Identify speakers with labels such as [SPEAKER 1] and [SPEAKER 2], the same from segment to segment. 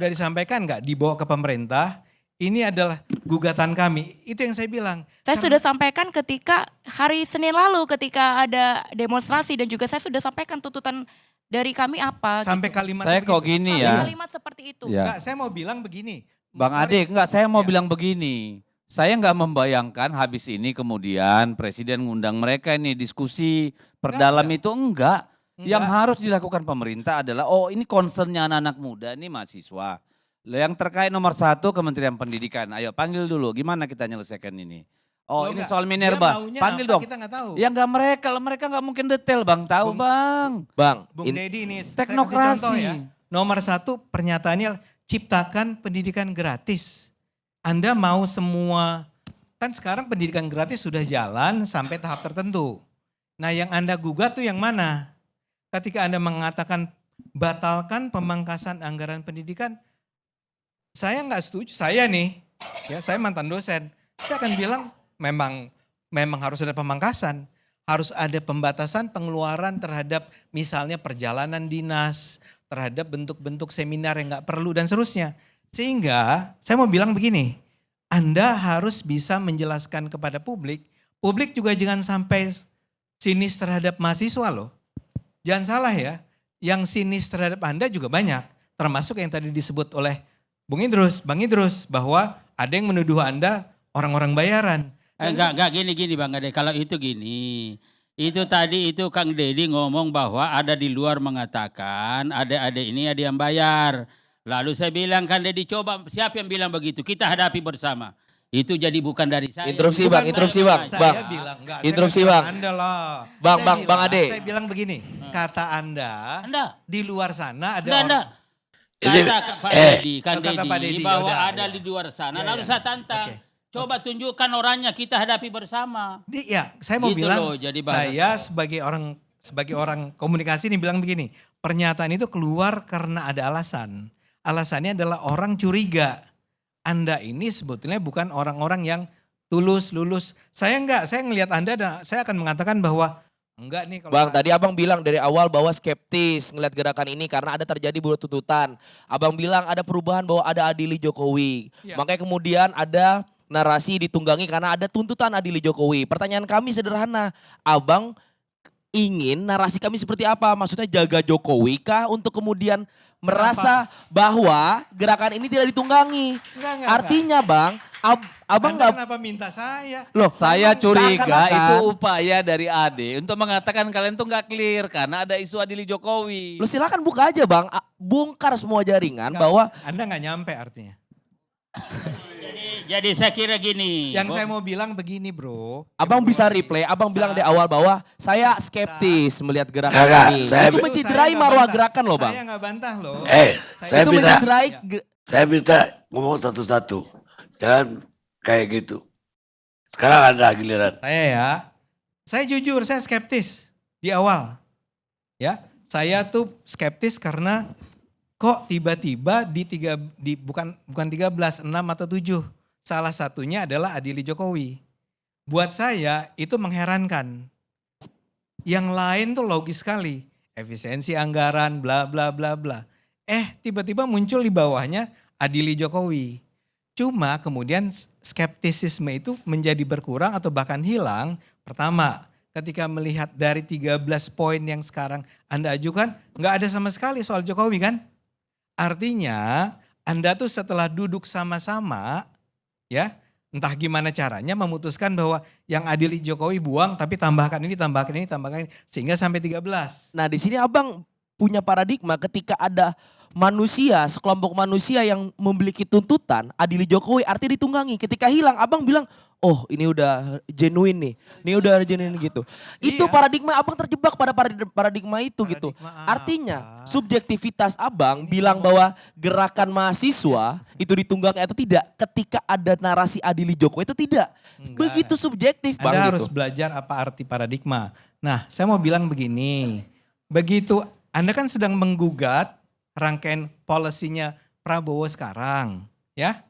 [SPEAKER 1] sudah disampaikan nggak dibawa ke pemerintah? Ini adalah gugatan kami. Itu yang saya bilang.
[SPEAKER 2] Saya sudah sampaikan ketika hari Senin lalu ketika ada demonstrasi dan juga saya sudah sampaikan tuntutan dari kami apa.
[SPEAKER 1] Sampai
[SPEAKER 2] gitu.
[SPEAKER 1] kalimat
[SPEAKER 3] Saya kok
[SPEAKER 1] begitu.
[SPEAKER 3] gini ya.
[SPEAKER 2] Kalimat seperti itu.
[SPEAKER 3] Ya.
[SPEAKER 1] Enggak, saya mau bilang begini.
[SPEAKER 3] Bang
[SPEAKER 1] Sorry.
[SPEAKER 3] Ade, enggak, saya mau
[SPEAKER 1] Ya.
[SPEAKER 3] bilang begini. Saya enggak membayangkan habis ini kemudian presiden ngundang mereka ini diskusi perdalam itu enggak. Yang harus dilakukan pemerintah adalah, oh ini concernnya anak-anak muda, ini mahasiswa. Yang terkait nomor 1 Kementerian Pendidikan, ayo panggil dulu, gimana kita nyelesaikan ini? Oh
[SPEAKER 1] Loh,
[SPEAKER 3] ini
[SPEAKER 1] enggak.
[SPEAKER 3] soal
[SPEAKER 1] Dia
[SPEAKER 3] Minerba,
[SPEAKER 1] maunya
[SPEAKER 3] panggil
[SPEAKER 1] apa,
[SPEAKER 3] dong.
[SPEAKER 1] kita nggak tahu.
[SPEAKER 3] Ya enggak mereka nggak mungkin detail bang, tahu bang.
[SPEAKER 4] Bang,
[SPEAKER 1] Bung Dedi ini saya kasih
[SPEAKER 3] Teknokrasi.
[SPEAKER 1] contoh ya. Nomor 1 pernyataannya ciptakan pendidikan gratis. Anda mau semua, kan sekarang pendidikan gratis sudah jalan sampai tahap tertentu. Nah yang Anda gugat tuh yang mana? Ketika Anda mengatakan batalkan pemangkasan anggaran pendidikan, saya nggak setuju. Saya nih, ya saya mantan dosen, saya akan bilang memang harus ada pemangkasan. Harus ada pembatasan pengeluaran terhadap misalnya perjalanan dinas, terhadap bentuk-bentuk seminar yang nggak perlu dan seterusnya. Sehingga saya mau bilang begini, Anda harus bisa menjelaskan kepada publik juga jangan sampai sinis terhadap mahasiswa loh. Jangan salah ya, yang sinis terhadap Anda juga banyak. Termasuk yang tadi disebut oleh Bang Idrus, bahwa ada yang menuduh Anda orang-orang bayaran.
[SPEAKER 5] Enggak gini Bang Ade, kalau itu gini. Itu tadi itu Kang Dedi ngomong bahwa ada di luar mengatakan adik-adik ini ada yang bayar. Lalu saya bilang Kang Dedi coba siapa yang bilang begitu, kita hadapi bersama. Itu jadi bukan dari saya.
[SPEAKER 4] Interupsi
[SPEAKER 5] Bukan
[SPEAKER 4] bang, interupsi bang.
[SPEAKER 1] Saya
[SPEAKER 4] Bang,
[SPEAKER 1] bilang enggak.
[SPEAKER 4] interupsi
[SPEAKER 1] saya
[SPEAKER 4] bang.
[SPEAKER 1] Anda lah.
[SPEAKER 4] Bang Ade.
[SPEAKER 1] Saya bilang begini, kata Anda di luar sana ada
[SPEAKER 5] Anda.
[SPEAKER 1] orang.
[SPEAKER 5] Kata Pak Dedi, Kang
[SPEAKER 1] kata Pak
[SPEAKER 5] Dedi
[SPEAKER 1] Dedi,
[SPEAKER 5] bahwa
[SPEAKER 1] yaudah,
[SPEAKER 5] ada
[SPEAKER 1] ya.
[SPEAKER 5] di luar sana.
[SPEAKER 1] Ya,
[SPEAKER 5] Lalu
[SPEAKER 1] ya.
[SPEAKER 5] saya tantang.
[SPEAKER 1] Oke.
[SPEAKER 5] Coba tunjukkan orangnya, kita hadapi bersama.
[SPEAKER 1] Ya, saya mau
[SPEAKER 5] Gitu
[SPEAKER 1] bilang,
[SPEAKER 5] loh, jadi bahasa
[SPEAKER 1] saya sebagai orang komunikasi ini bilang begini, pernyataan itu keluar karena ada alasan. Alasannya adalah orang curiga. Anda ini sebetulnya bukan orang-orang yang tulus, lulus. Saya enggak, saya ngelihat Anda dan saya akan mengatakan bahwa enggak nih kalau
[SPEAKER 4] Bang, tadi abang bilang dari awal bahwa skeptis ngelihat gerakan ini karena ada terjadi buat tuntutan. Abang bilang ada perubahan bahwa ada adili Jokowi.
[SPEAKER 1] Ya.
[SPEAKER 4] Makanya kemudian ada narasi ditunggangi karena ada tuntutan adili Jokowi. Pertanyaan kami sederhana, abang ingin narasi kami seperti apa? Maksudnya jaga Jokowi kah untuk kemudian merasa bahwa gerakan ini tidak ditunggangi?
[SPEAKER 1] Enggak.
[SPEAKER 4] Artinya bang, abang
[SPEAKER 1] Anda
[SPEAKER 4] nggak...
[SPEAKER 1] kenapa minta saya?
[SPEAKER 4] Loh,
[SPEAKER 3] Saya curiga
[SPEAKER 4] seakan-akan-
[SPEAKER 3] itu upaya dari Ade untuk mengatakan kalian tuh nggak clear karena ada isu adili Jokowi.
[SPEAKER 4] Lu silakan buka aja bang, bongkar semua jaringan
[SPEAKER 1] Enggak,
[SPEAKER 4] bahwa
[SPEAKER 1] Anda nggak nyampe artinya.
[SPEAKER 5] Jadi saya kira gini.
[SPEAKER 1] Yang saya mau bilang begini bro.
[SPEAKER 4] abang
[SPEAKER 1] Bro,
[SPEAKER 4] bisa
[SPEAKER 1] nih,
[SPEAKER 4] replay, abang bilang
[SPEAKER 1] saat-
[SPEAKER 4] di awal bahwa saya skeptis melihat gerakan
[SPEAKER 6] Enggak,
[SPEAKER 4] ini.
[SPEAKER 6] saya-
[SPEAKER 4] Itu
[SPEAKER 1] Itu
[SPEAKER 4] menciderai
[SPEAKER 1] saya nggak
[SPEAKER 4] marwah
[SPEAKER 1] bantah.
[SPEAKER 4] gerakan loh bang.
[SPEAKER 1] Saya nggak bantah loh.
[SPEAKER 6] Saya
[SPEAKER 4] Itu
[SPEAKER 6] minta,
[SPEAKER 4] menciderai
[SPEAKER 6] saya minta ngomong satu-satu. Jangan kayak gitu. Sekarang ada giliran.
[SPEAKER 1] Saya jujur, saya skeptis di awal. Ya, saya tuh skeptis karena kok tiba-tiba bukan 13, 6 atau 7. Salah satunya adalah adili Jokowi. Buat saya itu mengherankan. Yang lain tuh logis sekali. Efisiensi anggaran, bla bla bla bla. Tiba-tiba muncul di bawahnya adili Jokowi. Cuma kemudian skeptisisme itu menjadi berkurang atau bahkan hilang. Pertama, ketika melihat dari 13 poin yang sekarang Anda ajukan, nggak ada sama sekali soal Jokowi kan? Artinya Anda tuh setelah duduk sama-sama, ya entah gimana caranya memutuskan bahwa yang adili Jokowi buang tapi tambahkan ini, sehingga sampai 13.
[SPEAKER 4] Nah di sini abang punya paradigma ketika ada manusia, sekelompok manusia yang memiliki tuntutan, adili Jokowi artinya ditunggangi. Ketika hilang abang bilang, oh ini udah genuine nih, ini udah genuine gitu. Itu
[SPEAKER 1] Iya.
[SPEAKER 4] paradigma abang terjebak pada paradigma itu gitu.
[SPEAKER 1] Paradigma
[SPEAKER 4] Artinya
[SPEAKER 1] apa?
[SPEAKER 4] subjektivitas abang bilang bahwa gerakan mahasiswa itu ditunggangi atau tidak ketika ada narasi adili Jokowi itu tidak.
[SPEAKER 1] Enggak.
[SPEAKER 4] Begitu subjektif bang
[SPEAKER 1] Anda
[SPEAKER 4] gitu.
[SPEAKER 1] harus belajar apa arti paradigma. Nah, saya mau bilang begini. Begitu Anda kan sedang menggugat rangkaian polisinya Prabowo sekarang, ya.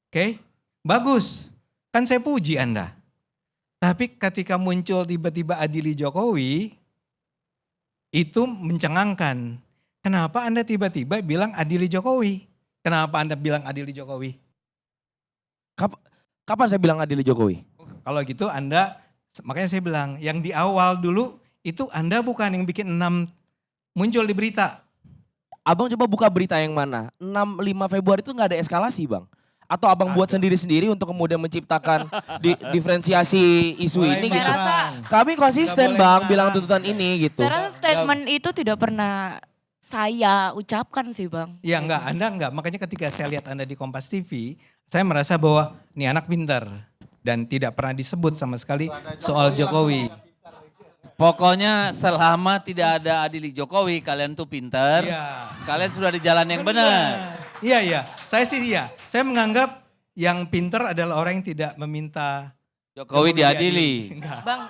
[SPEAKER 1] Oke? Bagus. Kan saya puji Anda. Tapi ketika muncul tiba-tiba adili Jokowi, itu mencengangkan. Kenapa Anda tiba-tiba bilang adili Jokowi? Kenapa Anda bilang adili Jokowi?
[SPEAKER 4] Kapan saya bilang adili Jokowi?
[SPEAKER 1] Kalau gitu Anda, makanya saya bilang yang di awal dulu itu Anda bukan yang bikin 6 muncul di berita.
[SPEAKER 4] Abang coba buka berita yang mana? 5 Februari itu nggak ada eskalasi bang? Atau abang buat sendiri-sendiri untuk kemudian menciptakan diferensiasi isu
[SPEAKER 1] Mulai
[SPEAKER 4] ini
[SPEAKER 2] Saya
[SPEAKER 4] gitu?
[SPEAKER 2] rasa-
[SPEAKER 4] Kami konsisten
[SPEAKER 1] Nggak boleh
[SPEAKER 4] bang
[SPEAKER 1] marah.
[SPEAKER 4] bilang tuntutan ini gitu.
[SPEAKER 2] Saya rasa statement itu tidak pernah saya ucapkan sih Bang.
[SPEAKER 1] Ya enggak, Anda enggak. Makanya ketika saya lihat Anda di Kompas TV, saya merasa bahwa ini anak pintar. Dan tidak pernah disebut sama sekali soal Jokowi.
[SPEAKER 3] Pokoknya selama tidak ada adili Jokowi, kalian tuh pinter.
[SPEAKER 1] Iya.
[SPEAKER 3] Kalian sudah di jalan yang benar.
[SPEAKER 1] Iya, iya. Saya sih iya. Saya menganggap yang pintar adalah orang yang tidak meminta
[SPEAKER 3] Jokowi diadili.
[SPEAKER 1] Enggak.
[SPEAKER 2] Bang,